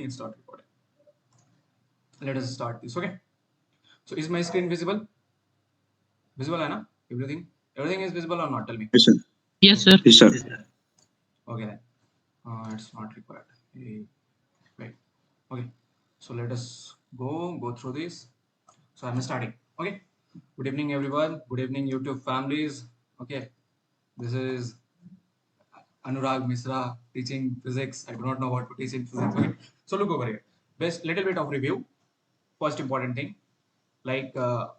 it start recording. Let us start this. Okay. So is my screen visible? Visible, Anna? Everything is visible or not? Tell me. Yes, sir. Yes, sir. Yes, sir. Okay then. It's not required. Right. Okay. So let us go through this. So I'm starting. Okay. Good evening, everyone. Good evening, YouTube families. Okay. This is Anurag Misra teaching physics. I do not know what to teach in physics. Okay. So look over here. Best little bit of review. First important thing, like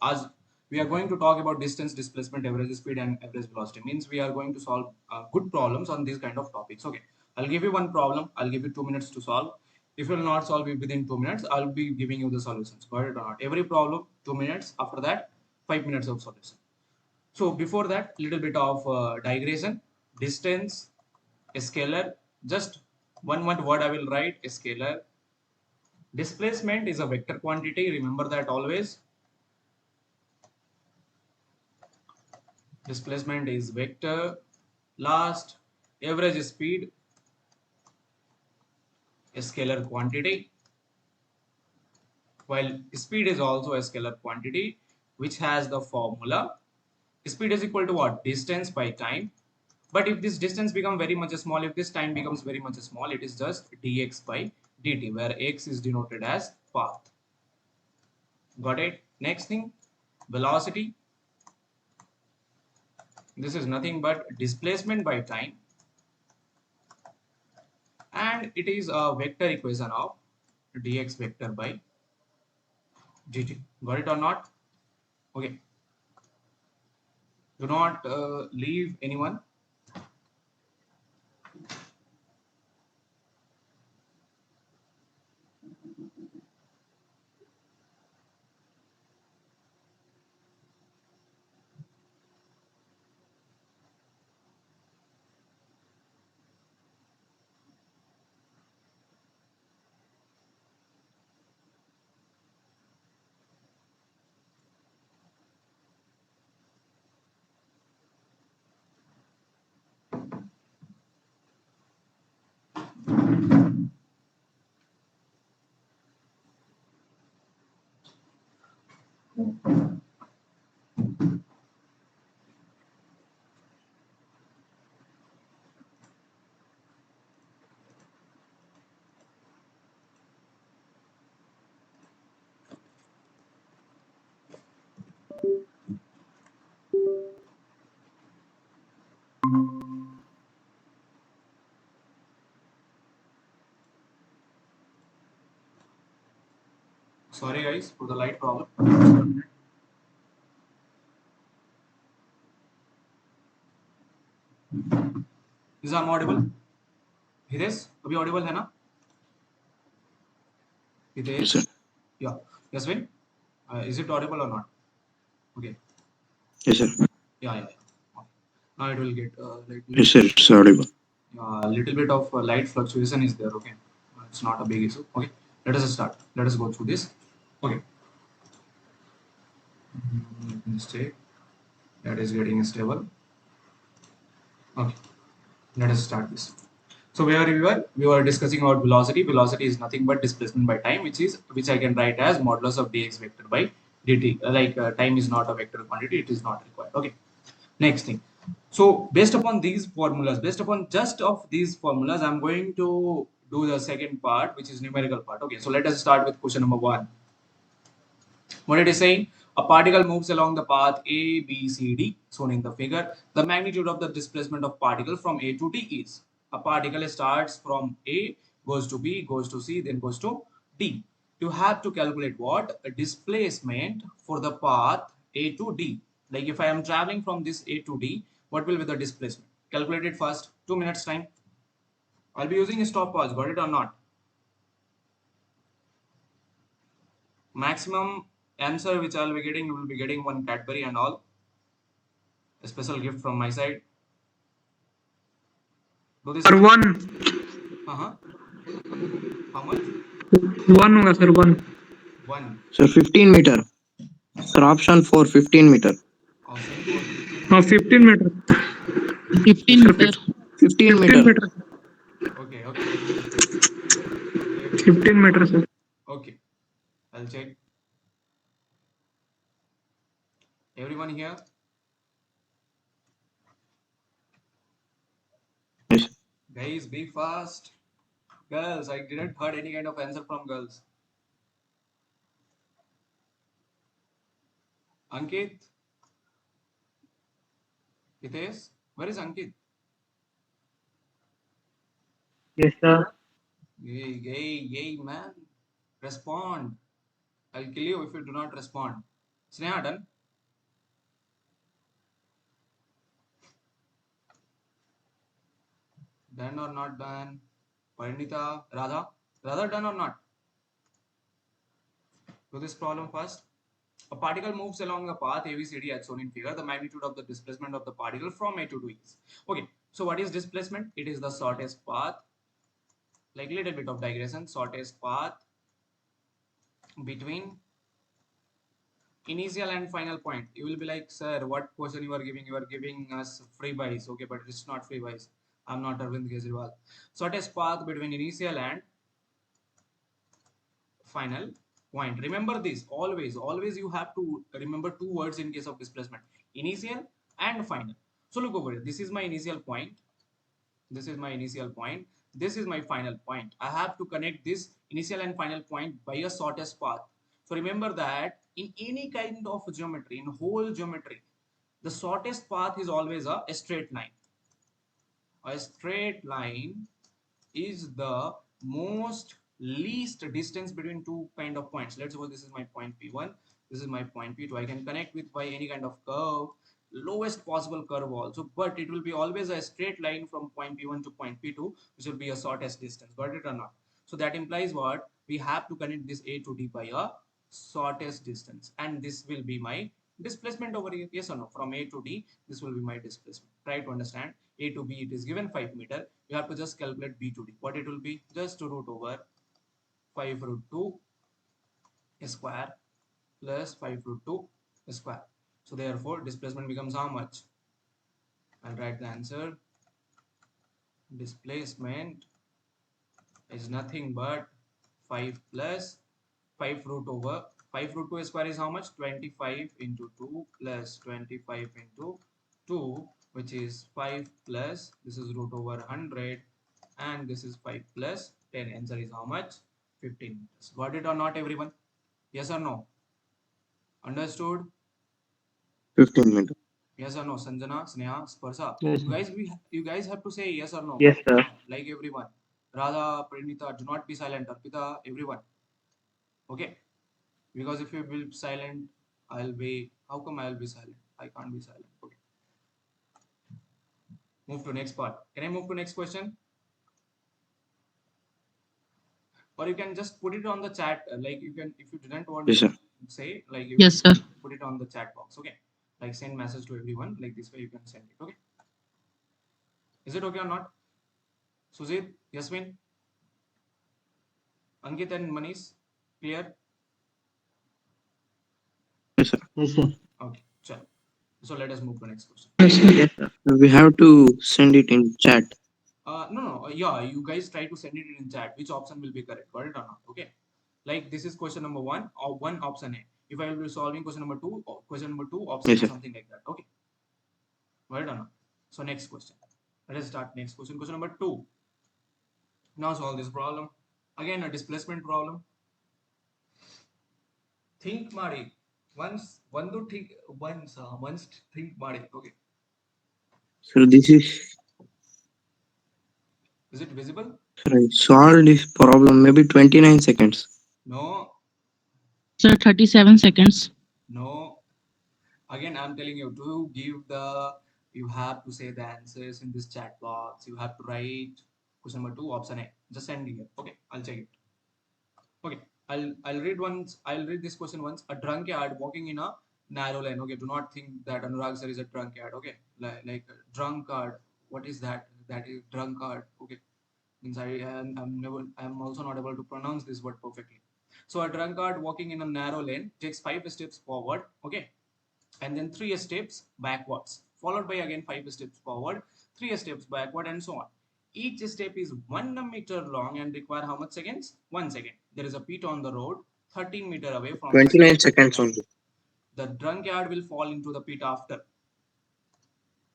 as we are going to talk about distance, displacement, average speed, and average velocity. Means we are going to solve good problems on these kind of topics. Okay. I'll give you one problem. I'll give you 2 minutes to solve. If you will not solve it within 2 minutes, I'll be giving you the solutions. Got it or not? Every problem 2 minutes. After that, 5 minutes of solution. So before that, little bit of digression. Distance, a scalar. Just one word I will write, a scalar. Displacement is a vector quantity. Remember that always. Displacement is vector. Last, average speed, a scalar quantity. While speed is also a scalar quantity, which has the formula. Speed is equal to what? Distance by time. But if this distance becomes very much small, if this time becomes very much small, it is just dx by dt, where x is denoted as path. Got it? Next thing, velocity. This is nothing but displacement by time. And it is a vector equation of dx vector by dt. Got it or not? Okay. Do not leave anyone. Sorry guys for the light problem. Is I'm audible? Hidesh, अभी audible है ना? Hidesh? Yes, sir. Yeah. Yasmin, is it audible or not? Okay. Yes, sir. Yeah. Now it will get Yes, sir. It's audible. a little bit of light fluctuation is there. Okay. It's not a big issue. Okay. Let us start. Let us go through this. Okay. Mistake. That is getting stable. Okay. Let us start this. So where we were discussing about velocity. Velocity is nothing but displacement by time, which I can write as modulus of dx vector by dt. Time is not a vector quantity; it is not required. Okay. Next thing. So based upon these formulas, based upon just of these formulas, I'm going to do the second part, which is numerical part. Okay. So let us start with question number 1. What it is saying? A particle moves along the path A, B, C, D, shown in the figure. The magnitude of the displacement of particle from A to D is. A particle starts from A, goes to B, goes to C, then goes to D. You have to calculate what? A displacement for the path A to D. Like if I am traveling from this A to D, what will be the displacement? Calculate it first. 2 minutes time. I'll be using a stopwatch. Got it or not? Maximum answer which I'll be getting, you will be getting one Cadbury and all. A special gift from my side. Do this. Sir, 1. How much? 1 होगा sir, 1. 1. Sir, 15 meter. Sir, option 4, 15 meter. Option 4. 15 meter. 15 meter. 15 meter. Okay. 15 meter, sir. Okay, I'll check. Everyone here? Yes. Guys, be fast. Girls, I didn't heard any kind of answer from girls. Ankit? Hitesh? Where is Ankit? Yes, sir. Yay, man. Respond. I'll kill you if you do not respond. Sneha, done? Done or not done? Parinita? Radha? Radha, done or not? Do this problem first. A particle moves along a path ABCD as shown in figure. The magnitude of the displacement of the particle from A to 2 is. Okay, so what is displacement? It is the shortest path, like little bit of digression, shortest path between initial and final point. You will be like, sir, what question you are giving? You are giving us free buys. Okay, but it's not free buys. I'm not Arvind Kejriwal. Shortest path between initial and final point. Remember this always you have to remember two words in case of displacement: initial and final. So look over it. This is my initial point. This is my initial point. This is my final point. I have to connect this initial and final point by a shortest path. So remember that in any kind of geometry, in whole geometry, the shortest path is always a straight line. A straight line is the most least distance between two kind of points. Let's suppose this is my point P1, this is my point P2. I can connect with by any kind of curve, lowest possible curve also, but it will be always a straight line from point P1 to point P2, which will be a shortest distance. Got it or not? So that implies what? We have to connect this A to D by a shortest distance, and this will be my displacement over here. Yes or no? From A to D, this will be my displacement. Try to understand. A to B, it is given 5 meter. You have to just calculate B to D. What it will be? Just root over 5 root 2 square plus 5 root 2 square. So therefore, displacement becomes how much? I'll write the answer. Displacement is nothing but 5 plus 5 root over 5 root 2 square is how much? 25 into 2 plus 25 into 2, which is 5 plus, this is root over 100, and this is 5 plus 10. Answer is how much? 15 meters. Got it or not, everyone? Yes or no? Understood? 15 meter. Yes or no? Sanjana, Sneha, Sparsa. Yes, You guys have to say yes or no. yes, sir. Like everyone. Radha, Pranita, do not be silent. Arpita, everyone. Okay? Because if you will be silent, I'll be. How come I'll be silent? I can't be silent. Okay. Move to next part. Can I move to next question? Or you can just put it on the chat. Like you can, if you didn't want Yes, to sir. say, like you Yes, can sir. put it on the chat box. Okay. Like send message to everyone. Like this way you can send it. Okay. Is it okay or not? Sujit, Yasmin, Ankit, and Manish, clear? Yes, sir. Yes, sir. Okay. Chal. So let us move to next question. Yes, sir. Yes, sir. We have to send it in chat. No. Yeah, you guys try to send it in chat. Which option will be correct? Got it or not? Okay. Like this is question number one, or one option A. If I will be solving question number two, or question number two, option Yes, A, sir. something like that. Okay. Got it or not? So next question. Let us start next question. Question number two. Now solve this problem. Again, a displacement problem. Think Mari. Once think Mari. Okay. So this is, Is it visible? sir, I solved this problem maybe 29 seconds. No. Sir, 37 seconds. No. Again, I'm telling you to give the. You have to say the answers in this chat box. You have to write question number two, option A. Just send it here. Okay, I'll check it. Okay, I'll read once. I'll read this question once. A drunkard walking in a narrow lane. Okay, do not think that Anurag sir is a drunkard. Okay, like a drunkard. What is that? That is drunkard. Okay, means I'm also not able to pronounce this word perfectly. So a drunkard walking in a narrow lane takes 5 steps forward. Okay, and then 3 steps backwards, followed by again 5 steps forward, 3 steps backward, and so on. Each step is 1 meter long and require how much seconds? 1 second. There is a pit on the road 13 meter away from the 29 step. seconds only. The drunkard will fall into the pit after.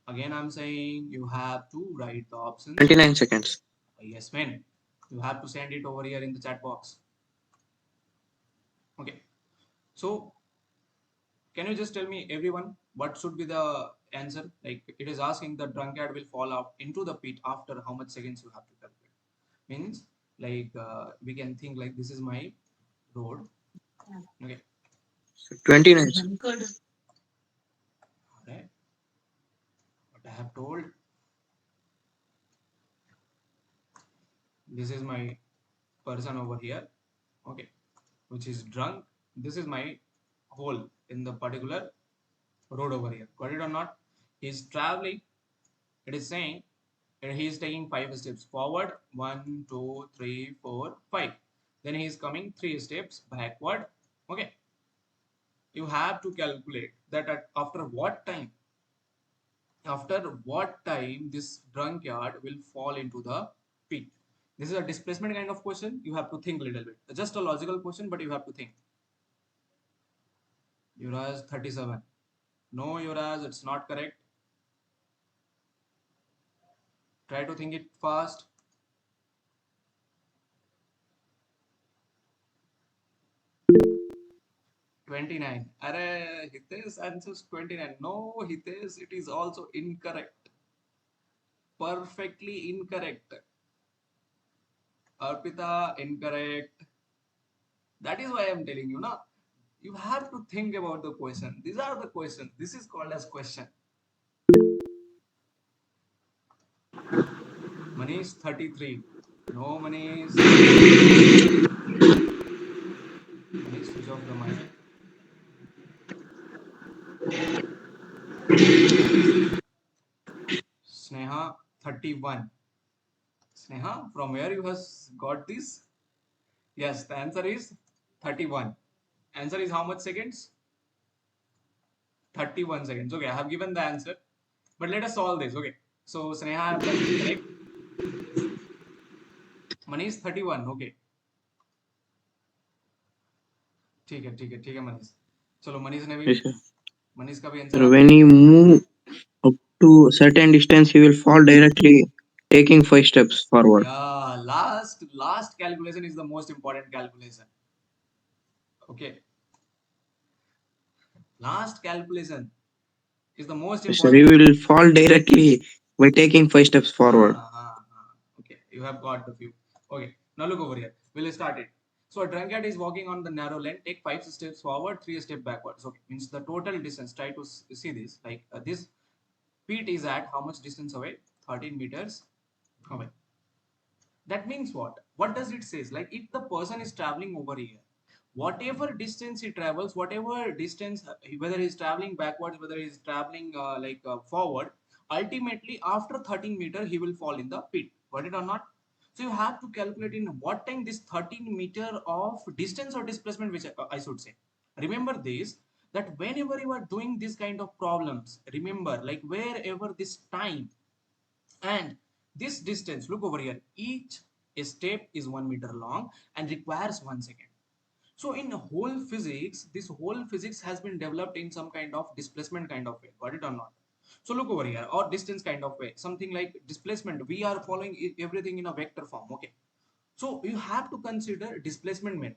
Again, I'm saying you have to write the options. 29 seconds. Yes, when? You have to send it over here in the chat box. Okay. So, can you just tell me, everyone, what should be the answer? Like, it is asking the drunkard will fall out into the pit after how much seconds you have to calculate. Means, like, we can think like this is my road. Okay. 29 seconds. Alright. What I have told. This is my person over here. Okay. Which is drunk. This is my hole in the particular road over here. Got it or not? He's traveling. It is saying he is taking 5 steps forward. 1, 2, 3, 4, 5. Then he is coming 3 steps backward. Okay. You have to calculate that after what time. After what time this drunkard will fall into the pit. This is a displacement kind of question. You have to think a little bit. Just a logical question, but you have to think. Yuvraj 37. No, Yuvraj, it's not correct. Try to think it fast. 29. Arre, Hitesh answers 29. No, Hitesh, it is also incorrect. Perfectly incorrect. Arpita, incorrect. That is why I am telling you now. You have to think about the question. These are the questions. This is called as question. Manish 33. No, Manish. Manish, switch off the mic. Sneha 31. Sneha, from where you has got this? Yes, the answer is 31. Answer is how much seconds? 31 seconds. Okay, I have given the answer. But let us solve this. Okay. So Sneha have done it correct. Manish 31. Okay. ठीक है मनीष. चलो मनीष ने भी Yes, sir. Manish का भी answer Sir, uh when he move up to certain distance, he will fall directly, taking 5 steps forward. Yeah, last calculation is the most important calculation. Okay. Last calculation is the most Yes, sir, he important. will fall directly by taking 5 steps forward. Okay, you have got the view. Okay, now look over here. We'll start it. So a drunkard is walking on the narrow lane. Take 5 steps forward, 3 steps backwards. Okay, means the total distance. Try to see this. Like this pit is at how much distance away? 13 meters away. That means what? What does it say? Like if the person is traveling over here, whatever distance he travels, whatever distance, whether he's traveling backwards, whether he's traveling forward, ultimately after 13 meter he will fall in the pit. Got it or not? So you have to calculate in what time this 13 meter of distance or displacement, which I should say. Remember this, that whenever you are doing this kind of problems, remember like wherever this time and this distance, look over here, each step is 1 meter long and requires 1 second. So in whole physics, this whole physics has been developed in some kind of displacement kind of way. Got it or not? So look over here, or distance kind of way, something like displacement. We are following everything in a vector form. Okay. So you have to consider displacement mainly.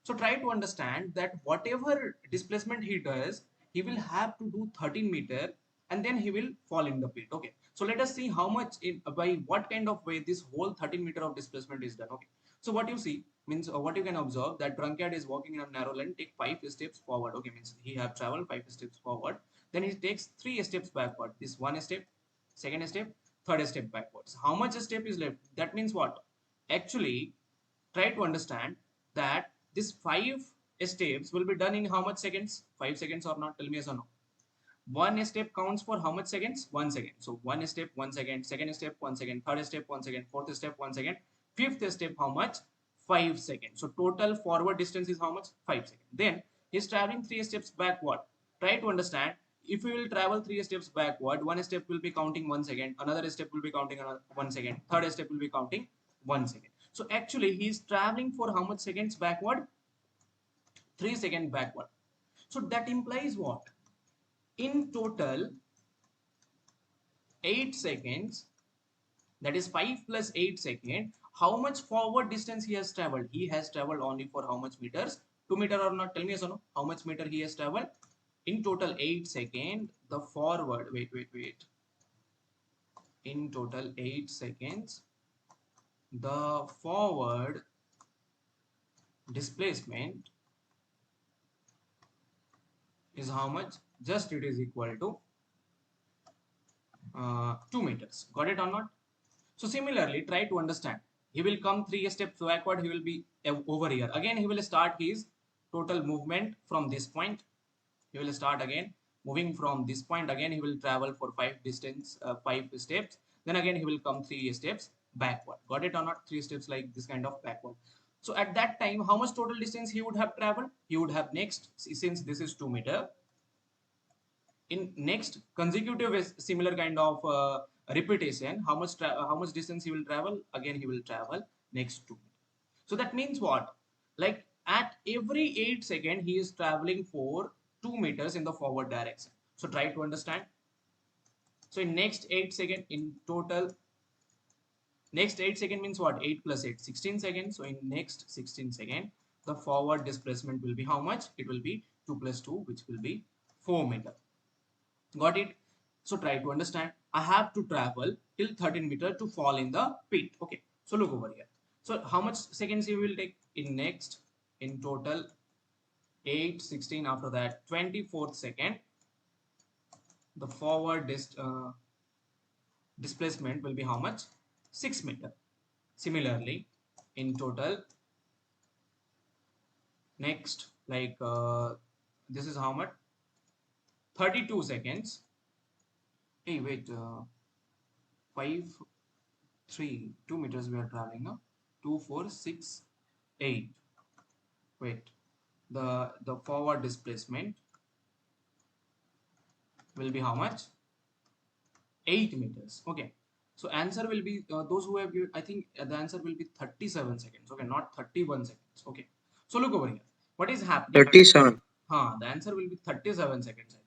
So try to understand that whatever displacement he does, he will have to do 13 meter and then he will fall in the pit. Okay. So let us see how much by what kind of way this whole 13 meter of displacement is done. Okay. So what you see means what you can observe, that drunkard is walking in a narrow lane, take 5 steps forward. Okay, means he have traveled 5 steps forward. Then he takes 3 steps backward. This one step, second step, third step backwards. How much step is left? That means what? Actually, try to understand that this 5 steps will be done in how much seconds? 5 seconds or not? Tell me yes or no. One step counts for how much seconds? 1 second. So one step, 1 second, second step, 1 second, third step, 1 second, fourth step, 1 second, fifth step, how much? 5 seconds. So total forward distance is how much? 5 seconds. Then he's traveling 3 steps backward. Try to understand if we will travel 3 steps backward, one step will be counting 1 second, another step will be counting another 1 second, third step will be counting 1 second. So actually he is traveling for how much seconds backward? 3 seconds backward. So that implies what? In total 8 seconds, that is 5 plus 8 seconds. How much forward distance he has traveled? He has traveled only for how much meters? 2 meter or not? Tell me yes or no. How much meter he has traveled? In total 8 seconds, the forward, wait. In total 8 seconds, the forward displacement is how much? Just it is equal to 2 meters. Got it or not? So similarly, try to understand. He will come 3 steps backward. He will be over here. Again, he will start his total movement from this point. He will start again moving from this point. Again, he will travel for 5 steps. Then again, he will come 3 steps backward. Got it or not? 3 steps like this kind of backward. So at that time, how much total distance he would have traveled? He would have next, since this is 2 meter, in next consecutive similar kind of repetition, how much distance he will travel? Again he will travel next 2 meters. So that means what? Like at every 8 seconds he is traveling for 2 meters in the forward direction. So try to understand. So in next 8 seconds, in total, next 8 seconds means what? 8 plus 8, 16 seconds. So in next 16 seconds, the forward displacement will be how much? It will be 2 plus 2, which will be 4 meter. Got it? So try to understand. I have to travel till 13 meter to fall in the pit. Okay. So look over here. So how much seconds you will take in next? In total 8, 16, after that 24th second, the forward displacement will be how much? 6 meter. Similarly, in total next, like this is how much? 32 seconds. Hey, wait. 5, 3, 2 meters we are traveling now. 2, 4, 6, 8. Wait. The forward displacement will be how much? 8 meters. Okay. So answer will be those who have given, I think the answer will be 37 seconds. Okay, not 31 seconds. Okay. So look over here. What is happening? 37. The answer will be 37 seconds, I think.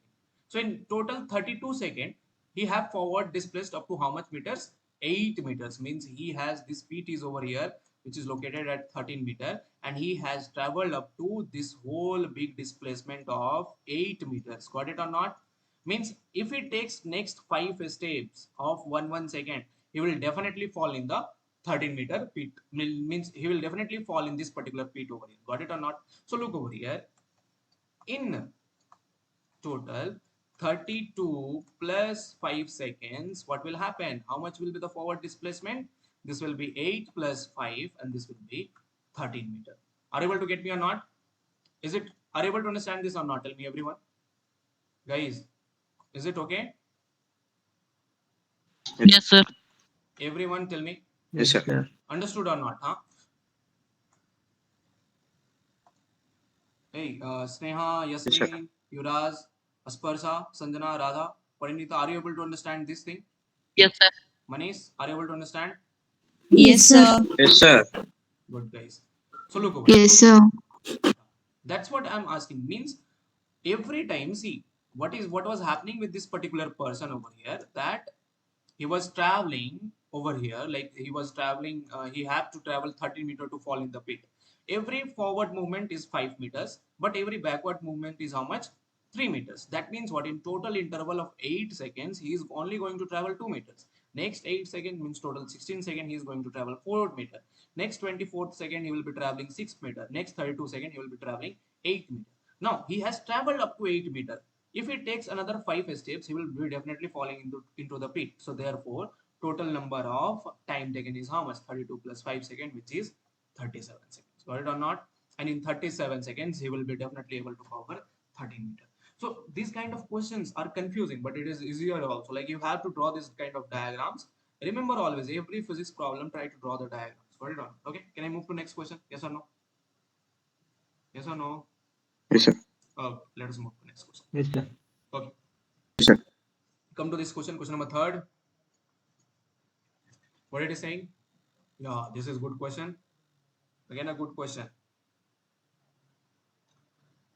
So in total 32 seconds, he have forward displaced up to how much meters? 8 meters. Means he has this feet is over here, which is located at 13 meter, and he has traveled up to this whole big displacement of 8 meters. Got it or not? Means if he takes next 5 steps of 1 second, he will definitely fall in the 13 meter pit. Means he will definitely fall in this particular pit over here. Got it or not? So look over here. In total 32 plus 5 seconds, what will happen? How much will be the forward displacement? This will be 8 plus 5, and this will be 13 meter. Are you able to get me or not? Is it, are you able to understand this or not? Tell me everyone. Guys, is it okay? Yes, sir. Everyone tell me. Yes, sir. Sir. Understood or not? Huh? Hey, Sneha, Yes, sir. Yasmin, Yuraz, Asparsa, Sanjana, Radha, Parinita, are you able to understand this thing? Yes, sir. Manish, are you able to understand? Yes, sir. Yes, sir. Good, guys. So look over here. Yes, sir. That's what I'm asking. Means every time, see what was happening with this particular person over here, that he was traveling over here, like he was traveling, he had to travel 30 meter to fall in the pit. Every forward movement is 5 meters, but every backward movement is how much? 3 meters. That means what? In total interval of 8 seconds, he is only going to travel 2 meters. Next 8 seconds means total 16 seconds, he is going to travel 4 meter. Next 24th second, he will be traveling 6 meter. Next 32 second, he will be traveling 8 meter. Now he has traveled up to 8 meter. If he takes another 5 steps, he will be definitely falling into the pit. So therefore, total number of time taken is how much? 32 plus 5 seconds, which is 37 seconds. Got it or not? And in 37 seconds, he will be definitely able to cover 13 meters. So these kind of questions are confusing, but it is easier also. Like you have to draw this kind of diagrams. Remember always, every physics problem, try to draw the diagrams. Got it on? Okay. Can I move to next question? Yes or no? Yes or no? Yes, sir. Let us move to next question. Yes, sir. Okay. sir. Come to this question number 3. What it is saying? Yeah, this is good question. Again, a good question.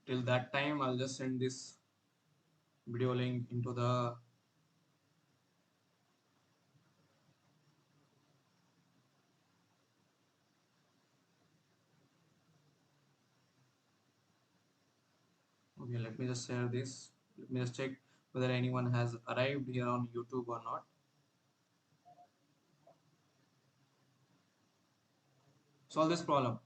Till that time, I'll just send this video link into the okay, let me just share this. Let me just check whether anyone has arrived here on YouTube or not. Solve this problem.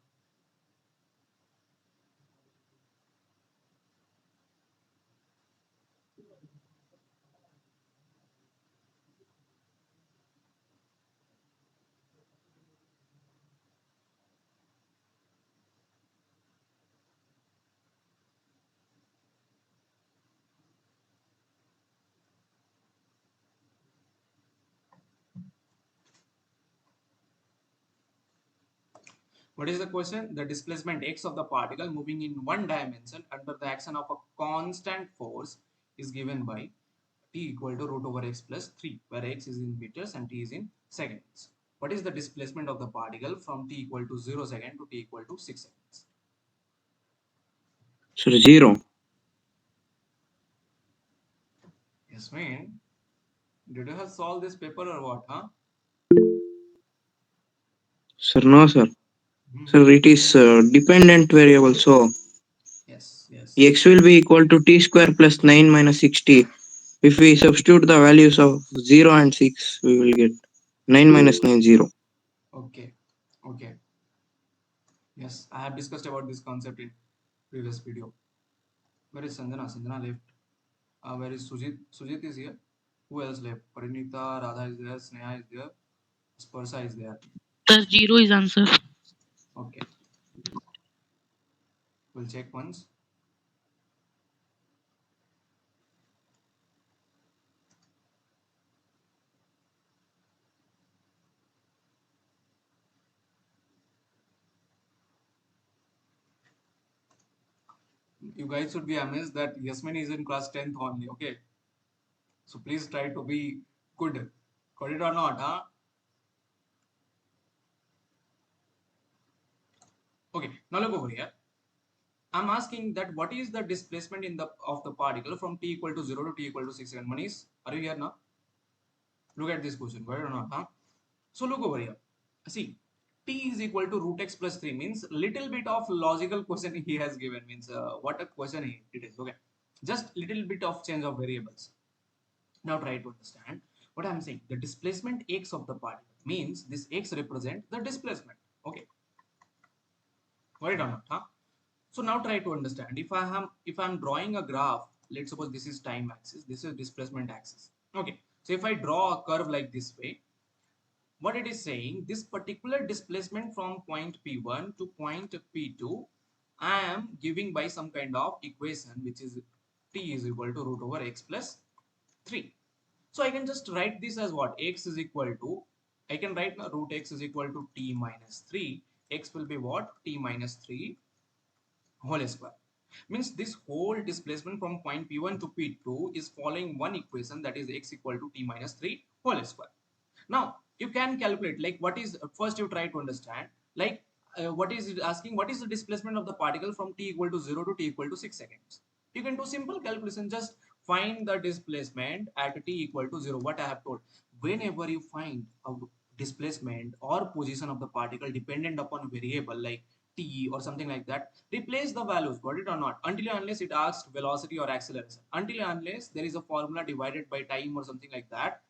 What is the question? The displacement x of the particle moving in one dimension under the action of a constant force is given by t equal to root over x plus 3, where x is in meters and t is in seconds. What is the displacement of the particle from t equal to 0 second to t equal to 6 seconds? Sir, 0. Yes, man. Did you have solved this paper or what, huh? Sir, no, sir. Sir, Mhm. it is dependent variable, so Yes, yes. x will be equal to t square plus 9 minus 60. If we substitute the values of 0 and 6, we will get 9 minus 9, 0. Okay, okay. Yes, I have discussed about this concept in previous video. Where is Sanjana? Sanjana left. Where is Sujit? Sujit is here. Who else left? Parinita, Radha is there, Sneha is there, Sparsa is there. Sir, 0 is answer. Okay, we'll check once. You guys should be amazed that Yasmin is in class 10th only. Okay, so please try to be good. Got it or not, huh? Okay, now look over here. I'm asking that what is the displacement in the of the particle from t equal to 0 to t equal to 6 seconds? Manish, are you here now? Look at this question. Got it or not, huh? So look over here. See, t is equal to root x plus 3 means little bit of logical question he has given means what a question it is. Okay, just little bit of change of variables. Now try to understand what I'm saying. The displacement x of the particle means this x represent the displacement. Okay, got it or not, huh? So now try to understand. If I'm drawing a graph, let's suppose this is time axis, this is displacement axis. Okay, so if I draw a curve like this way, what it is saying, this particular displacement from point P1 to point P2, I am giving by some kind of equation which is t is equal to root over x plus 3. So I can just write this as what? X is equal to, I can write now root x is equal to t minus 3. X will be what? T minus 3 whole square. Means this whole displacement from point P1 to P2 is following one equation, that is x equal to t minus 3 whole square. Now you can calculate like what is, first you try to understand like what is it asking, what is the displacement of the particle from t equal to 0 to t equal to 6 seconds. You can do simple calculation, just find the displacement at t equal to 0. What I have told, whenever you find a displacement or position of the particle dependent upon variable like t or something like that, replace the values, got it or not, until and unless it asks velocity or acceleration, until and unless there is a formula divided by time or something like that.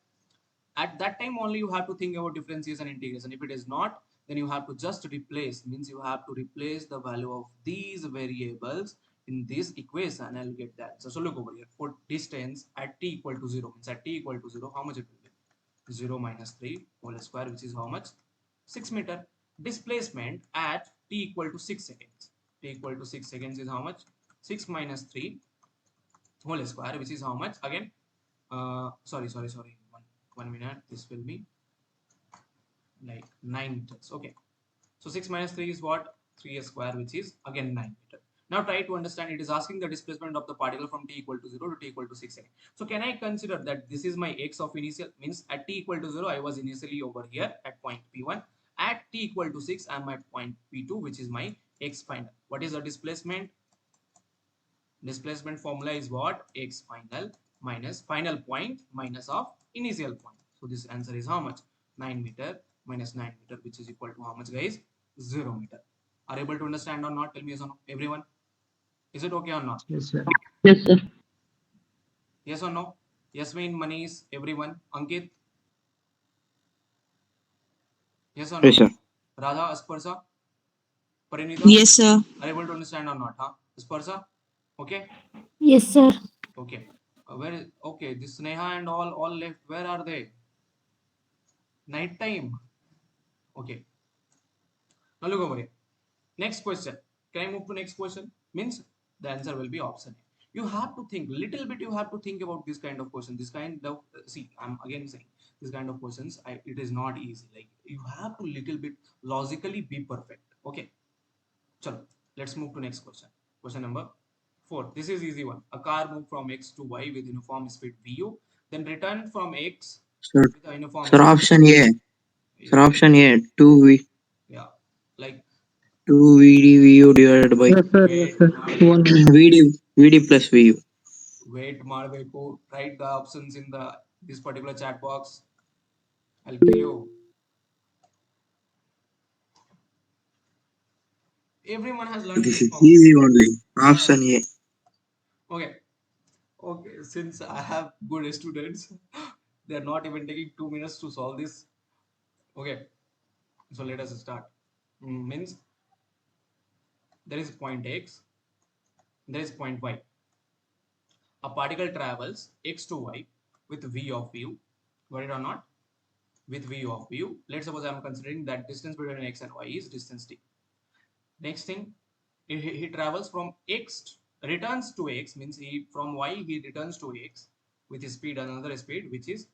At that time only you have to think about differentiation and integration. If it is not, then you have to just replace, means you have to replace the value of these variables in this equation and get that. So look over here, for distance at t equal to 0, means at t equal to 0 how much it will be? 0 minus 3 whole square, which is how much? 6 meter. Displacement at t equal to 6 seconds, t equal to 6 seconds is how much? 6 minus 3 whole square, which is how much again? Sorry, one minute, this will be like 9 meters. Okay, so 6 minus 3 is what? 3 square, which is again 9 meter. Now try to understand. It is asking the displacement of the particle from t equal to 0 to t equal to 6 seconds. So can I consider that this is my x of initial, means at t equal to 0 I was initially over here at point p1. At t equal to 6 I am at point p2, which is my x final. What is the displacement? Displacement formula is what? X final minus final point minus of initial point. So this answer is how much? 9 meter minus 9 meter, which is equal to how much, guys? 0 meter. Are you able to understand or not? Tell me yes or no, everyone. Is it okay or not? Yes, sir. Yes, sir. Yes or no? Yasmin, Manish, everyone. Ankit? Yes or no? Yes, sir. Radha, Asparsa? Parinita? Yes, sir. Are you able to understand or not? Huh? Asparsa? Okay? Yes, sir. Okay. Where is, okay, this Sneha and all left. Where are they? Night time. Okay. Now look over here. Next question. Can I move to next question? Means the answer will be option A. You have to think little bit. You have to think about this kind of question. This kind of see. I'm again saying this kind of questions. It is not easy. Like you have to little bit logically be perfect. Okay. Chalo. Let's move to next question. Question number 4. This is easy one. A car moved from X to Y with uniform speed VU, then returned from X Sir, with a uniform sir, speed. option A. Sir, option A. 2V, Yeah. Like 2VDVU divided by Yes, sir. Yes, sir. One. VD plus VU. wait ಮಾಡಬೇಕು. Write the options in the this particular chat box. I'll kill you. Everyone has learned This this is from. easy only. Ah, Option A. okay. Okay. Since I have good students, they are not even taking 2 minutes to solve this. Okay. So let us start. Means there is point X, there is point Y. A particle travels X to Y with V of U. Got it or not? With V of U. Let's suppose I am considering that distance between X and Y is distance t. Next thing, he travels from X, returns to X, means he from Y he returns to X with his speed, another speed, which is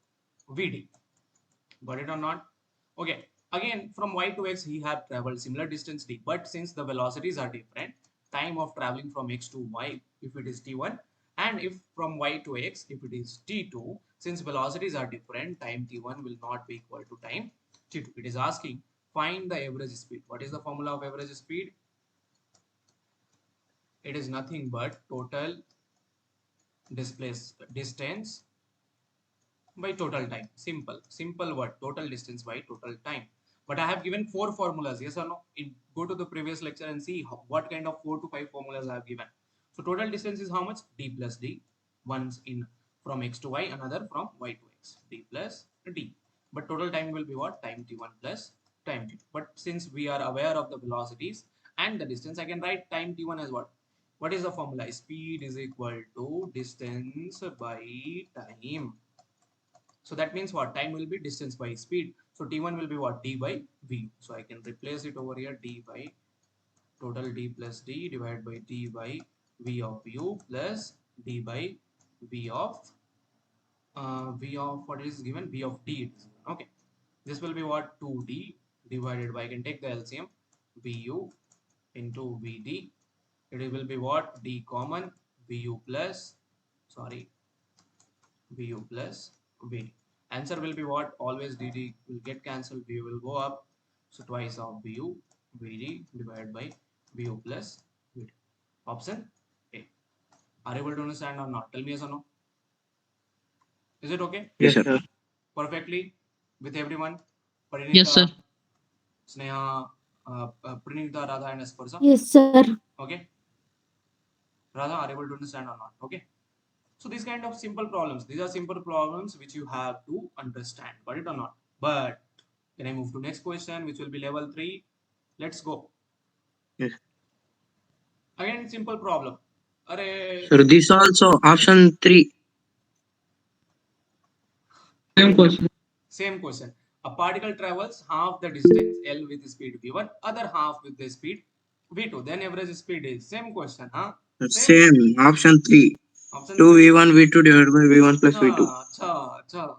Vd. Got it or not? Okay. Again, from Y to X he have traveled similar distance d, but since the velocities are different, time of traveling from X to Y, if it is t1, and if from Y to X, if it is t2, since velocities are different, time t1 will not be equal to time t2. It is asking find the average speed. What is the formula of average speed? It is nothing but total distance by total time. Simple word. Total distance by total time. But I have given 4 formulas. Yes or no? Go to the previous lecture and see what kind of 4 to 5 formulas I have given. So total distance is how much? D plus D. One's in from X to Y, another from Y to X. D plus D. But total time will be what? Time t1 plus time t2. But since we are aware of the velocities and the distance, I can write time t1 as what? What is the formula? Speed is equal to distance by time. So that means what? Time will be distance by speed. So T1 will be what? D by V. So I can replace it over here. D by total D plus D divided by D by V of U plus D by V of what is given? V of D. It is given. Okay. This will be what? 2D divided by, I can take the LCM, VU into VD. It will be what? D common, VU plus, sorry, VU plus VD. Answer will be what? Always DD will get cancelled. VU will go up. So twice of VU, VD divided by VU plus VD. Option A. Are you able to understand or not? Tell me yes or no. Is it okay? Yes, sir. Perfectly with everyone? Yes, sir. Parinita, Sneha, Pranita, Radha and Asparsa. Yes, sir. Okay. Radha, are you able to understand or not? Okay. So these kind of simple problems, these are simple problems which you have to understand. Got it or not? But can I move to next question, which will be level 3? Let's go. Yes. Again, simple problem. Sir, this also option 3. Same question. Same question. A particle travels half the distance L with speed v1, other half with the speed v2. Then average speed is same question, huh? Same. Option 3. Option 3. 2V1 V2 divided by V1 plus V2. Acha.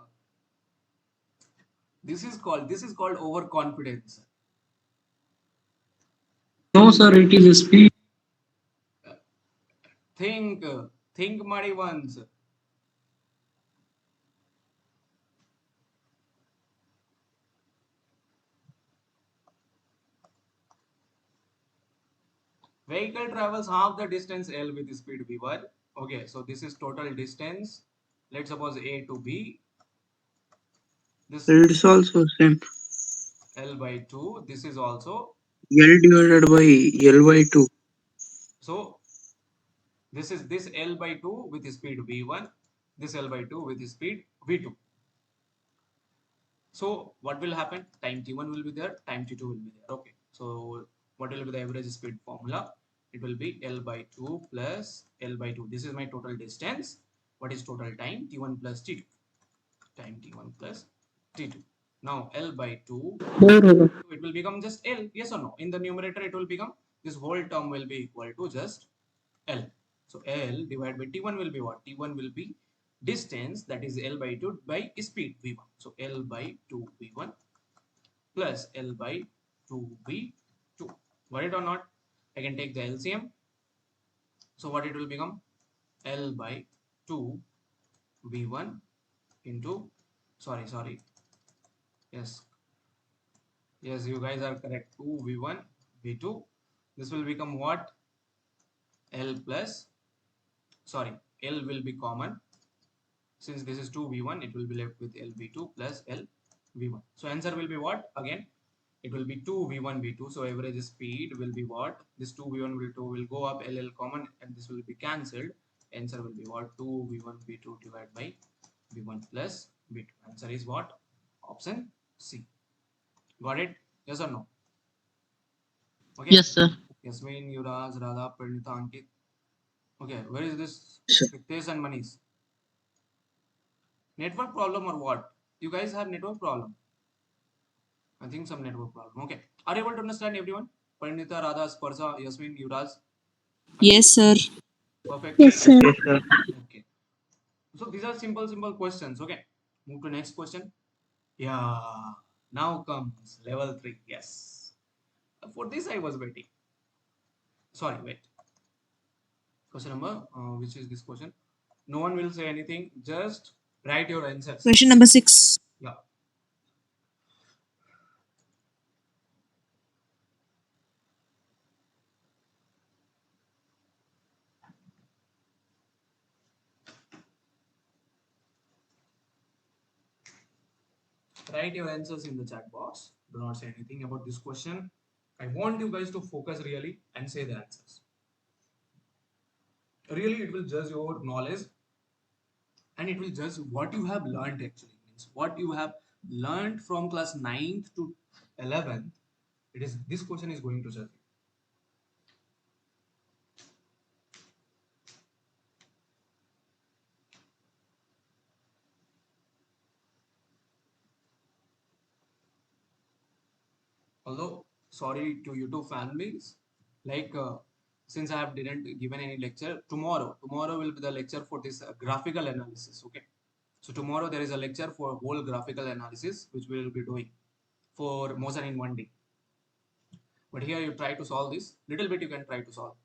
This is called overconfidence. No, sir. It is speed. Think, think, muddy ones. Vehicle travels half the distance L with speed v1. Okay, so this is total distance. Let's suppose A to B. This It's also same. L by 2. This is also. L divided by L by 2. So this is this L by 2 with speed v1. This L by 2 with speed v2. So what will happen? Time t1 will be there, time t2 will be there. Okay. So what will be the average speed formula? It will be L by 2 plus L by 2. This is my total distance. What is total time? T1 plus T2. Time T1 plus T2. Now L by 2, it will become just L. Yes or no? In the numerator, it will become, this whole term will be equal to just L. So L divided by T1 will be what? T1 will be distance, that is L by 2 by speed V1. So L by 2 V1 plus L by 2 V2. Got it or not? I can take the LCM. So what it will become? L by 2 V1 into, sorry. Yes, you guys are correct. 2 V1 V2. This will become what? L plus, sorry, L will be common. Since this is 2v1, it will be left with lv2 plus lv1. So answer will be what? Again, it will be 2v1 v2. So average speed will be what? This 2v1 v2 will go up, ll common, and this will be cancelled. Answer will be what? 2v1 v2 divided by v1 plus v2. Answer is what? Option C. Got it? Yes or no? Okay. Yes, sir. Yasmin, Yuvraj, Radha, Pranita, Ankit. Okay, where is this? Sir. Ritesh and Manish. Network problem or what? You guys have network problem. I think some network problem. Okay. Are you able to understand everyone? Parinita, Radha, Sparsa, Yasmin, Yuvraj, Ankit. Yes, sir. Perfect. Yes, sir. Yes, sir. Okay. So these are simple questions. Okay. Move to next question. Yeah. Now comes level 3. Yes. For this I was waiting. Sorry, wait. Question number, which is this question? No one will say anything. Just write your answers. Question number 6. Yeah. Write your answers in the chat box. Do not say anything about this question. I want you guys to focus really and say the answers. Really, it will judge your knowledge and it will judge what you have learned actually. Means what you have learned from class 9th to 11th. It is this question is going to judge you. Although, sorry to YouTube families, like since I have didn't given any lecture, tomorrow will be the lecture for this graphical analysis. Okay. So tomorrow there is a lecture for whole graphical analysis which we will be doing for motion in 1D. But here you try to solve this little bit. You can try to solve.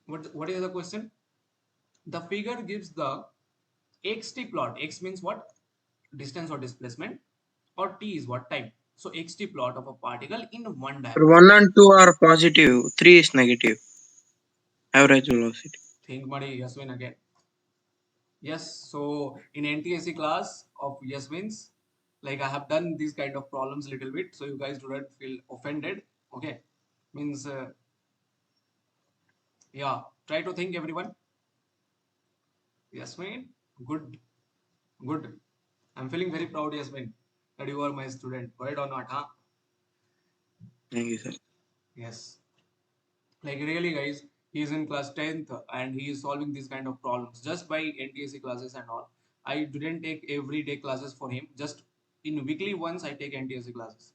What is the question? The figure gives the xt plot. X means what? Distance or displacement, or t is what? Time. So xt plot of a particle in one dimension. 1 and 2 are positive, 3 is negative. Average velocity. Think, Madi, Yasmin again. Yes, so in NTSC class of Yasmin's, like I have done these kind of problems little bit, so you guys do not feel offended. Okay, means yeah, try to think everyone. Yasmin, good, good. I'm feeling very proud, Yasmin, that you are my student. Right or not, huh? Thank you, sir. Yes. Like really, guys, he is in class 10th and he is solving these kind of problems just by NTSC classes and all. I didn't take everyday classes for him. Just in weekly once I take NTSC classes.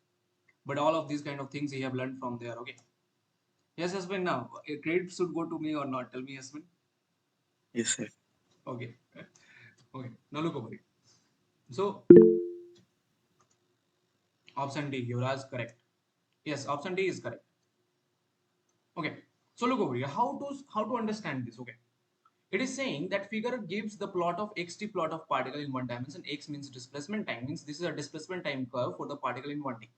But all of these kind of things he have learned from there. Okay. Yes, Yasmin. Now, a credit should go to me or not? Tell me, Yasmin. Yes, sir. Okay. Okay. Now look over it. So option D, Yuvraj, correct. Yes, option D is correct. Okay. So look over here. How to understand this? Okay. It is saying that figure gives the plot of xt plot of particle in one dimension. X means displacement time, means this is a displacement time curve for the particle in 1D.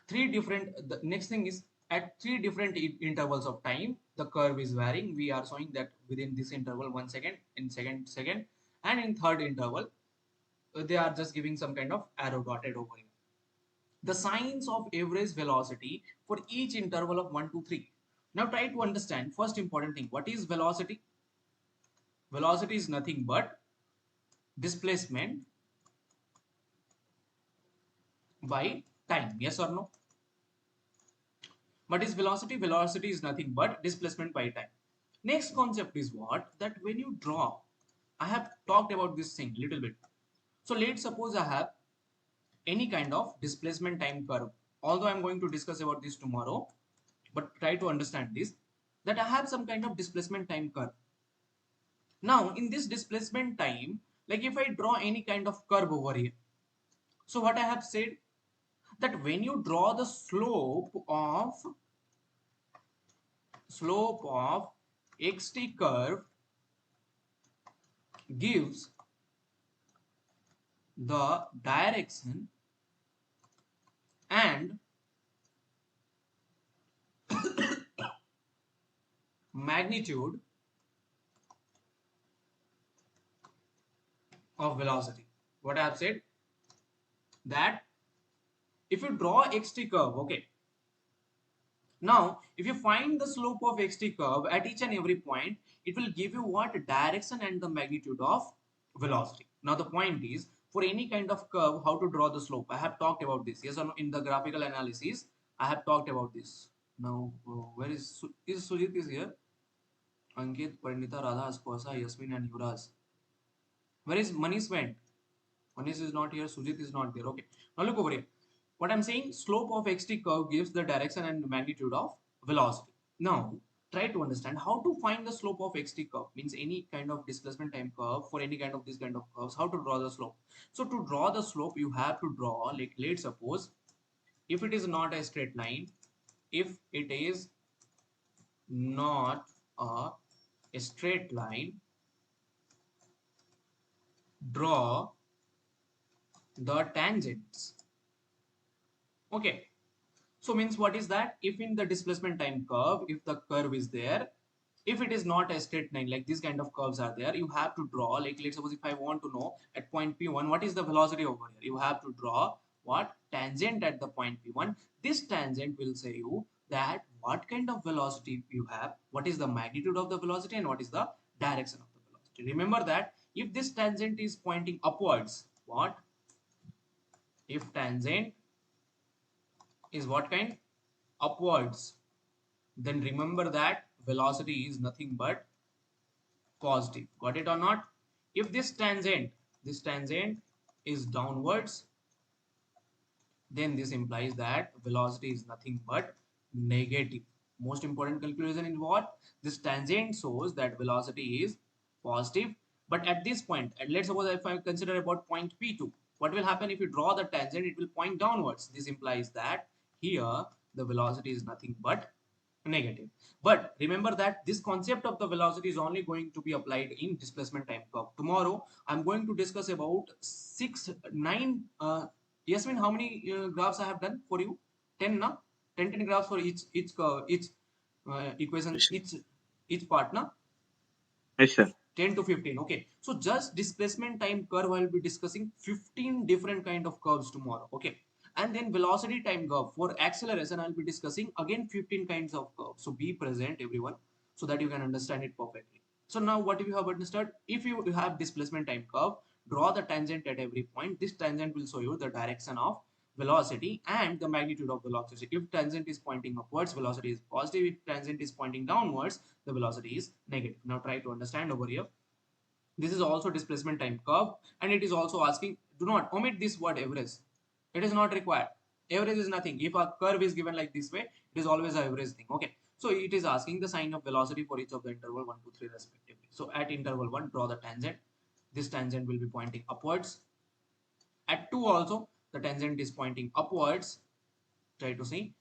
The next thing is at three different intervals of time, the curve is varying. We are showing that within this interval 1 second, in second, and in third interval, they are just giving some kind of arrow dotted over here. The signs of average velocity for each interval of 1 to 3. Now try to understand first important thing. What is velocity? Velocity is nothing but displacement by time. Yes or no? What is velocity? Velocity is nothing but displacement by time. Next concept is what? That when you draw, I have talked about this thing little bit. So let's suppose I have any kind of displacement time curve. Although I'm going to discuss about this tomorrow, but try to understand this, that I have some kind of displacement time curve. Now in this displacement time, like if I draw any kind of curve over here, so what I have said, that when you draw the slope of xt curve gives the direction and magnitude of velocity. What I have said, that if you draw xt curve, okay, now if you find the slope of xt curve at each and every point, it will give you what? Direction and the magnitude of velocity. Now the point is, for any kind of curve, how to draw the slope. I have talked about this. Yes or no? In the graphical analysis, I have talked about this. Now where is Sujit is here? Ankit, Parinita, Radha, Aspasa, Yasmin and Yuvraj. Where is Manish went? Manish is not here. Sujit is not there. Okay. Now look over here. What I'm saying, slope of xt curve gives the direction and magnitude of velocity. Now try to understand how to find the slope of xt curve. Means any kind of displacement time curve for any kind of this kind of curves. How to draw the slope? So to draw the slope, you have to draw, like let's suppose, if it is not a straight line, if it is not a straight line, draw the tangents. Okay. So means what is that? If in the displacement time curve, if the curve is there, if it is not a straight line, like these kind of curves are there, you have to draw, like let's suppose if I want to know at point P1, what is the velocity over here? You have to draw what? Tangent at the point P1. This tangent will say you that what kind of velocity you have, what is the magnitude of the velocity and what is the direction of the velocity. Remember that if this tangent is pointing upwards, what? If tangent is what kind? Upwards, then remember that velocity is nothing but positive. Got it or not? If this tangent is downwards, then this implies that velocity is nothing but negative. Most important conclusion is what? This tangent shows that velocity is positive. But at this point, and let's suppose if I consider about point P2, what will happen if you draw the tangent? It will point downwards. This implies that here the velocity is nothing but negative. But remember that this concept of the velocity is only going to be applied in displacement time curve. Tomorrow I'm going to discuss about 9 Yasmin, how many graphs I have done for you? 10 na? 10 graphs for each equation, Yes, each part na? yes, sir. 10 to 15. Okay, so just displacement time curve, I'll be discussing 15 different kind of curves tomorrow. Okay, and then velocity time curve for acceleration, I'll be discussing again 15 kinds of curves. So be present everyone, so that you can understand it perfectly. So now what you have understood, if you have displacement time curve, draw the tangent at every point. This tangent will show you the direction of velocity and the magnitude of velocity. If tangent is pointing upwards, velocity is positive. If tangent is pointing downwards, the velocity is negative. Now try to understand over here. This is also displacement time curve, and it is also asking, do not omit this word average. It is not required. Average is nothing. If a curve is given like this way, it is always an average thing. Okay. So it is asking the sign of velocity for each of the interval 1, 2, 3 respectively. So at interval 1, draw the tangent. This tangent will be pointing upwards. At 2 also, the tangent is pointing upwards. Try to see.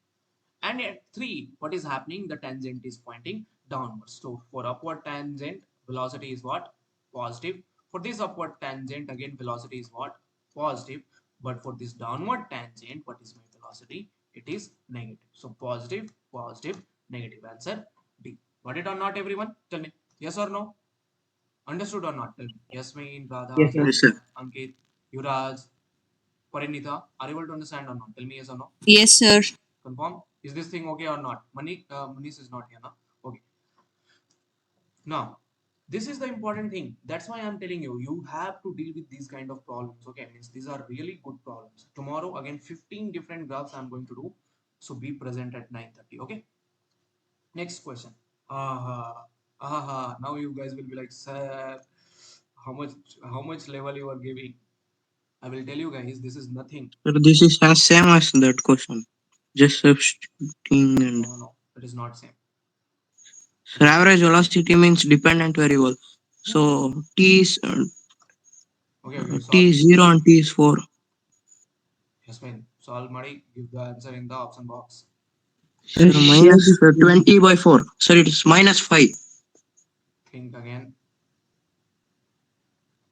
And at 3, what is happening? The tangent is pointing downwards. So for upward tangent, velocity is what? Positive. For this upward tangent, again, velocity is what? Positive. But for this downward tangent, what is my velocity? It is negative. So positive, positive, negative. Answer D. Got it or not, everyone? Tell me. Yes or no? Understood or not? Tell me. Yasmin, Radha, Yes, sir. Yes, sir. Ankit, Yuraj, Parinita, are you able to understand or not? Tell me yes or no. Yes, sir. Confirm. Is this thing okay or not? Manish is not here now. Okay. Now, this is the important thing. That's why I'm telling you, you have to deal with these kind of problems. Okay, means these are really good problems. Tomorrow, again, 15 different graphs I'm going to do. So be present at 9:30. Okay. Next question. Aha, aha. Now you guys will be like, sir, how much, how much level you are giving? I will tell you guys, this is nothing. Sir, this is as same as that question. Just substituting and No, no, it is not same. sir, average velocity means dependent variable. Yeah. So t is Okay, okay. t Solve. is 0 and t is 4. Yasmin, solve Mari. Give the answer in the option box. Sir, minus 20 by 4. Sir, it is minus 5. Think again.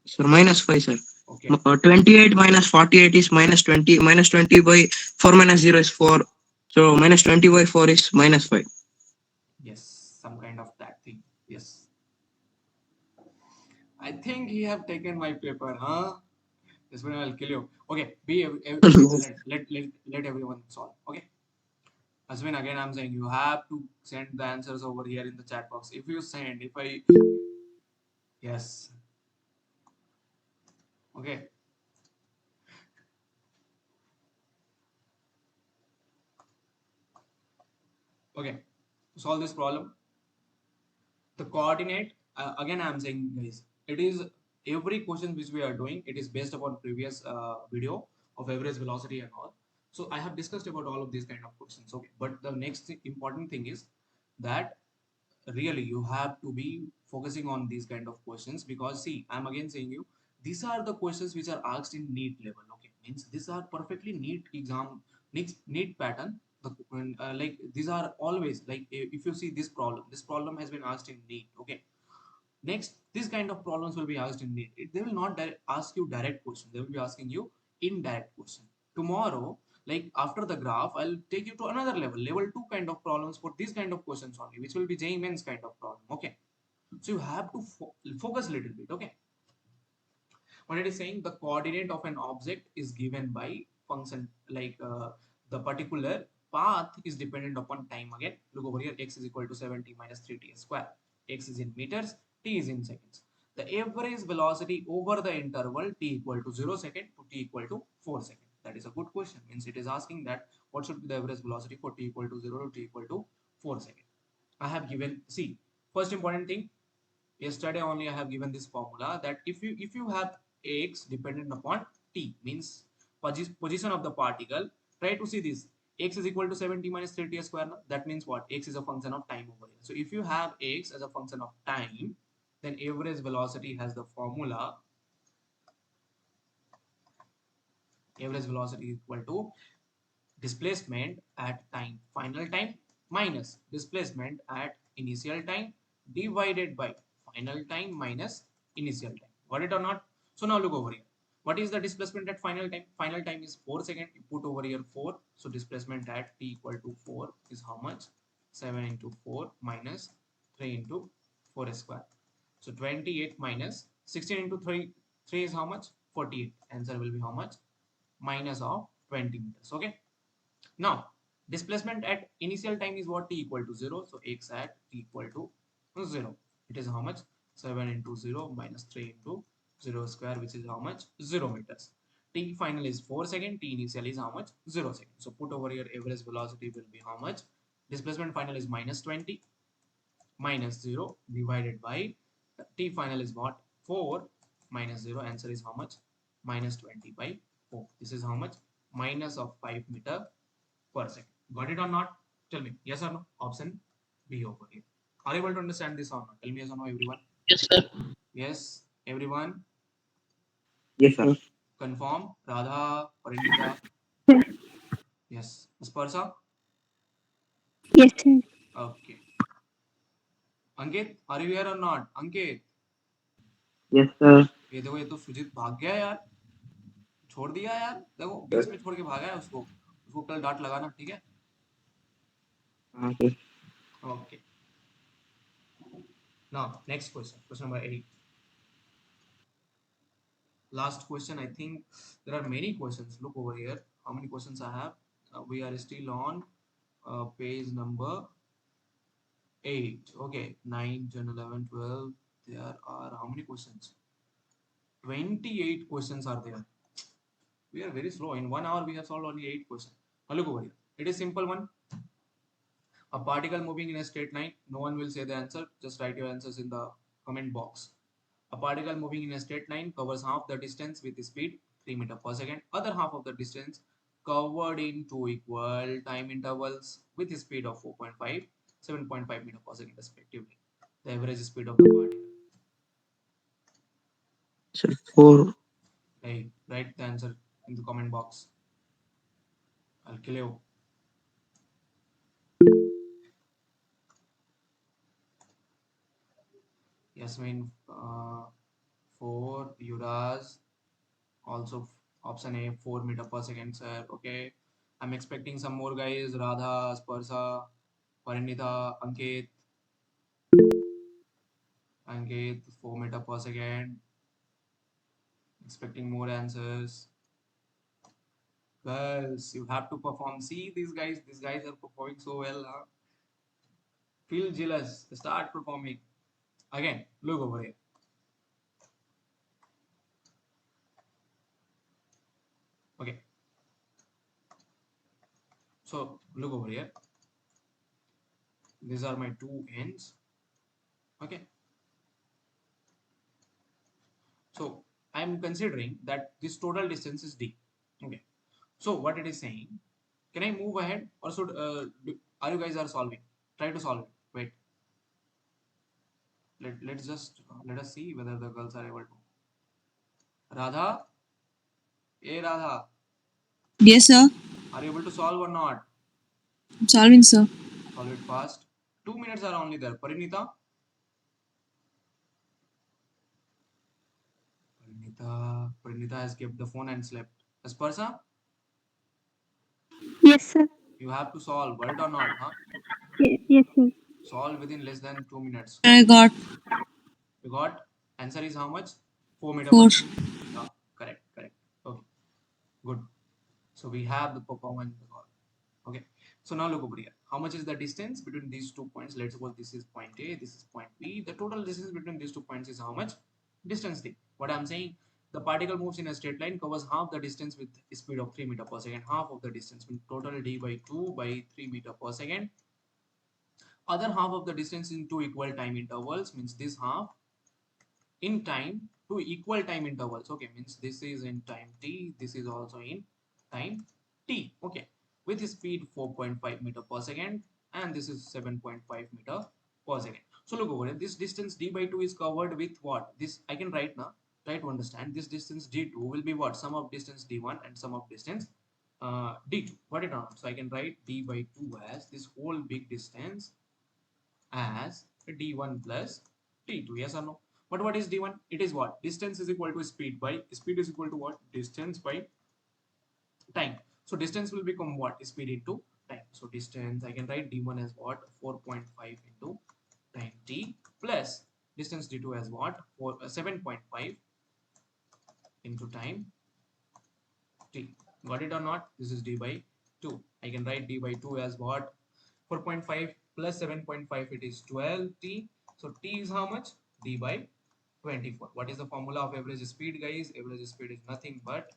Sir, minus 5, sir. Okay. 28 minus 48 is minus 20. Minus 20 by 4 minus 0 is 4. So minus 20 by 4 is minus 5. Yes, some kind of that thing. Yes. I think he have taken my paper, huh? This one I'll kill you. Okay, be silent. Let everyone solve. Okay. Aswin, again I'm saying you have to send the answers over here in the chat box. If you send, if I yes. Okay. Okay. To solve this problem, the coordinate again I'm saying guys, it is every question which we are doing, it is based upon previous video of average velocity and all. So I have discussed about all of these kind of questions. Okay, but the next important thing is that really you have to be focusing on these kind of questions, because see, I'm again saying you, these are the questions which are asked in NEET level. Okay, means these are perfectly NEET exam, NEET pattern. Like these are always like, if you see this problem has been asked in NEET. Okay, next this kind of problems will be asked in NEET. They will not ask you direct question, they will be asking you indirect question. Tomorrow, like after the graph, I'll take you to another level, level 2 kind of problems for these kind of questions only, which will be JEE Mains kind of problem. Okay, so you have to focus a little bit. Okay, what it is saying, the coordinate of an object is given by function, like the particular path is dependent upon time. Again, look over here, x is equal to 70 minus 3t square. X is in meters, t is in seconds. The average velocity over the interval t equal to 0 second to t equal to 4 second. That is a good question. Means it is asking that what should be the average velocity for t equal to 0 to t equal to 4 second. I have given, see, first important thing, yesterday only I have given this formula that if you have x dependent upon t, means position of the particle, try to see this, x is equal to 70 minus 3t square. That means what, x is a function of time over here. So if you have x as a function of time, then average velocity has the formula, average velocity is equal to displacement at time final time minus displacement at initial time divided by final time minus initial time. Got it or not? So now look over here, what is the displacement at final time? Final time is 4 second. You put over here 4, so displacement at t equal to 4 is how much? 7 into 4 minus 3 into 4 square. So 28 minus 16 into 3 is how much? 48. Answer will be how much? Minus of 20 meters. Okay, now, displacement at initial time is what? T equal to 0. So, x at t equal to 0. It is how much? 7 into 0 minus 3 into 0 square, which is how much? 0 meters. T final is 4 second. T initial is how much? 0 second. So, put over here average velocity will be how much? Displacement final is minus 20 minus 0 divided by t final is what? 4 minus 0. Answer is how much? Minus 20 by 4. This is how much? Minus of 5 meter per second. Got it or not? Tell me yes or no. Option B over here. Are you able to understand this or not? Tell me yes or no, everyone. Yes, sir. Yes, everyone. Yes, sir. Confirm. Radha, Parinita. Yes. Sparsa. Yes, sir. Okay. Ankit, are you here or not? Ankit, Yes, sir. ये देखो, ये तो सुजीत भाग गया यार, छोड़ दिया यार, देखो बीच में छोड़ के भागा है उसको, उसको कल डांट लगाना, ठीक है? Okay. Okay. Now next question, question number 8. Last question. I think there are many questions. Look over here. How many questions I have? We are still on page number 8. Okay, 9, 10, 11, 12. There are how many questions? 28 questions are there. We are very slow. In 1 hour, we have solved only 8 questions. Now look over here. It is simple one. A particle moving in a straight line. No one will say the answer. Just write your answers in the comment box. A particle moving in a straight line covers half the distance with speed 3 meters per second. Other half of the distance covered in two equal time intervals with a speed of 4.5, 7.5 meters per second respectively. The average speed of the particle. Sir, 4. Hey, write the answer in the comment box. I'll kill you. Yasmin, 4. Yuraz, also option A, 4 meter per second, sir. Okay. I'm expecting some more guys. Radha, Sparsa, Parinita, Ankit, 4 meter per second. Expecting more answers. Girls, you have to perform. See these guys are performing so well. Huh? Feel jealous. Start performing. Again, look over here. Okay. So look over here. These are my two ends. Okay. So I'm considering that this total distance is d. Okay. So what it is saying, can I move ahead or should are you guys are solving? Try to solve it. Wait. Let's just let us see whether the girls are able to. Radha, hey Radha, Yes, sir. are you able to solve or not? I'm solving, sir. Solve it fast. 2 minutes are only there. Parinita has kept the phone and slept. Asparsa, Yes, sir. you have to solve. Got it or not? Huh? Yes, sir. Solve within less than 2 minutes. I got You got answer is how much? 4 meter per 4. second. Yeah, correct. Okay, good. So we have the performance. Okay. So now look over here. How much is the distance between these 2 points? Let's suppose this is point A, this is point B. The total distance between these 2 points is how much? Distance D. What I'm saying, the particle moves in a straight line, covers half the distance with a speed of 3 meter per second. Half of the distance means total D by 2 by 3 meter per second. Other half of the distance in two equal time intervals means this half in time, two equal time intervals. Okay, means this is in time t, this is also in time t. Okay, with speed 4.5 meter per second and this is 7.5 meter per second. So look over here, this distance d by 2 is covered with what? This I can write now. Try to understand, this distance d2 will be what? Sum of distance d1 and sum of distance d2. Got it or not? So I can write d by 2 as this whole big distance as d1 plus d2. Yes or no? But what is d1? It is what? Distance is equal to speed by speed is equal to what? Distance by time. So distance will become what? Speed into time. So distance I can write d1 as what? 4.5 into time t plus distance d2 as what? 7.5 into time t. Got it or not? This is d by 2. I can write d by 2 as what? 4.5 plus 7.5, it is 12t. So t is how much? D by 24. What is the formula of average speed, guys? Average speed is nothing but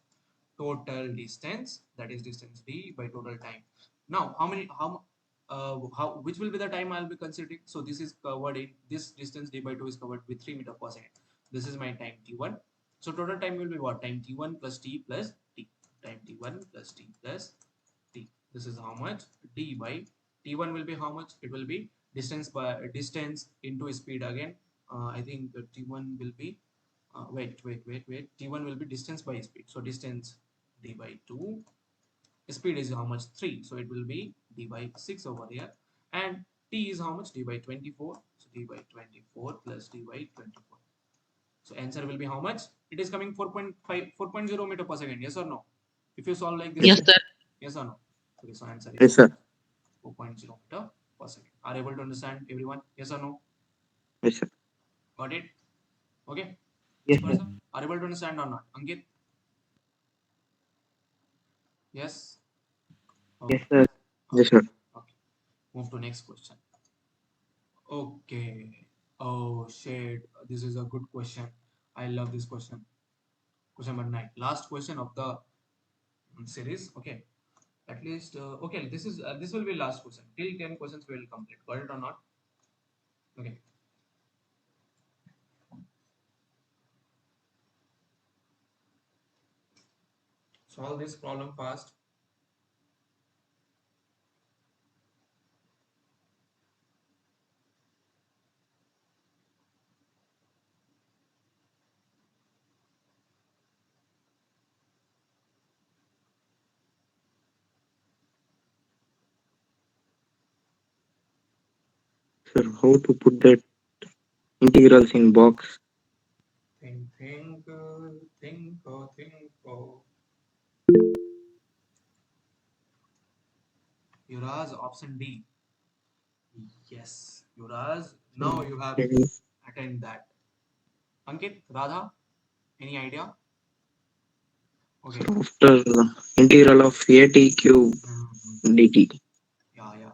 total distance, that is distance d by total time. Now how which will be the time I'll be considering? So this is covered in this distance d by 2 is covered with 3 meter per second. This is my time t1. So total time will be what? Time t1 plus t plus t. Time t1 plus t plus t. This is how much? D by t1 will be how much? It will be distance into speed again. I think the T1 will be wait. T1 will be distance by speed. So distance d by 2. Speed is how much? 3. So it will be d by 6 over here. And t is how much? D by 24. So d by 24 plus d by 24. So answer will be how much? It is coming 4.5, 4.0 meter per second. Yes or no? If you solve like this, Yes, sir. yes or no? Okay, so answer is Yes, sir. 4.0 meter per second. Are able to understand everyone? Yes or no? Yes, sir. Got it? Okay. Yes, Yes, sir. are able to understand or not? Ankit? Yes? Yes, Okay. sir. Yes, sir. Okay. Move to next question. Okay. Oh shit. This is a good question. I love this question. Question number 9. Last question of the series. Okay. At least okay. This will be last question. Till 10 questions we will complete. Got it or not? Okay. Solve this problem fast. Sir, how to put that integrals in box? Think, think. Yuraz, option D. Yes, Yuraz. Now you have attained that. Ankit, Radha, any idea? Okay. After integral of at cube dt. Yeah.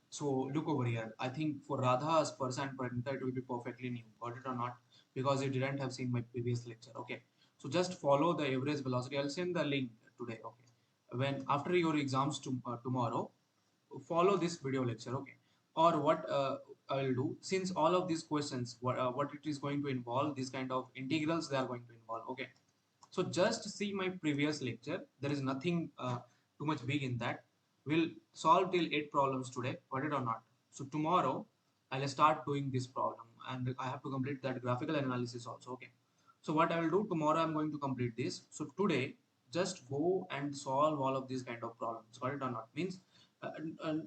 So look over here. I think for Radha's percent parameter, it will be perfectly new. Got it or not? Because you didn't have seen my previous lecture. Okay. So just follow the average velocity. I'll send the link today. Okay. When after your exams tomorrow, follow this video lecture. Okay. Or what I will do, since all of these questions, what it is going to involve, these kind of integrals they are going to involve. Okay. So just see my previous lecture. There is nothing too much big in that. We'll solve till 8 problems today. Got it or not? So tomorrow I'll start doing this problem and I have to complete that graphical analysis also. Okay. So what I will do tomorrow, I'm going to complete this. So today, just go and solve all of these kind of problems. Got it or not? Means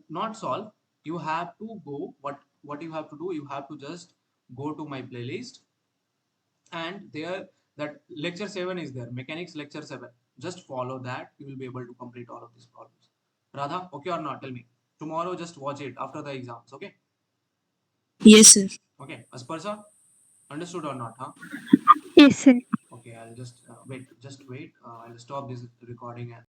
not solve. You have to go. What you have to do? You have to just go to my playlist, and there that lecture 7 is there, mechanics lecture 7. Just follow that, you will be able to complete all of these problems. Radha, okay or not? Tell me. Tomorrow just watch it after the exams. Okay. Yes, sir. Okay, Asparsa, understood or not? Huh? Yes, sir. Okay, I'll just wait, I'll stop this recording and